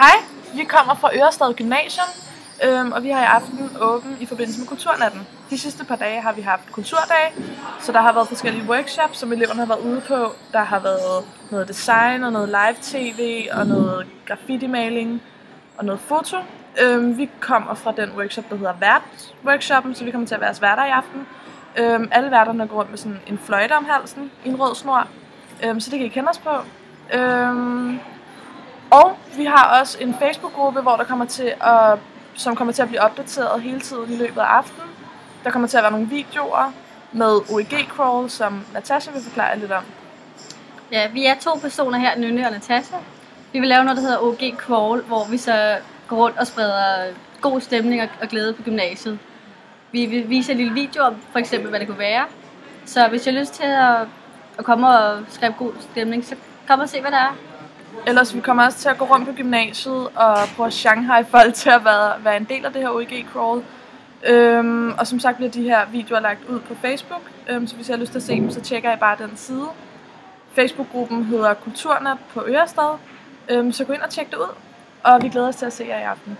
Hej, vi kommer fra Ørestad Gymnasium, og vi har i aften åben i forbindelse med Kulturnatten. De sidste par dage har vi haft kulturdage, så der har været forskellige workshops, som eleverne har været ude på. Der har været noget design og noget live-tv og noget graffiti-maling og noget foto. Vi kommer fra den workshop, der hedder Vært-workshoppen, så vi kommer til at være værter i aften. Alle værterne går rundt med sådan en fløjte om halsen i en rød snor, så det kan I kende os på. Og vi har også en Facebook-gruppe, hvor som kommer til at blive opdateret hele tiden i løbet af aftenen. Der kommer til at være nogle videoer med OEG-crawl, som Natasha vil forklare lidt om. Ja, vi er 2 personer her, Nynne og Natasha. Vi vil lave noget, der hedder OEG-crawl, hvor vi så går rundt og spreder god stemning og glæde på gymnasiet. Vi vil vise en lille video om, for eksempel, hvad det kunne være. Så hvis I har lyst til at komme og skabe god stemning, så kom og se, hvad der er. Ellers vi kommer også til at gå rundt på gymnasiet og prøve at Shanghai folk til at være en del af det her OEG-crawl. Og som sagt bliver de her videoer lagt ud på Facebook, så hvis I har lyst til at se dem, så tjekker I bare den side. Facebook-gruppen hedder Kulturnat på Ørestad, så gå ind og tjek det ud, og vi glæder os til at se jer i aften.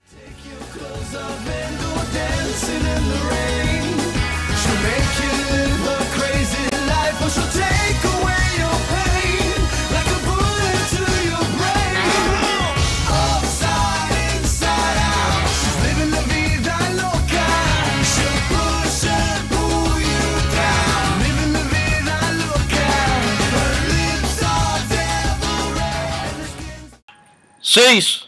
Ses!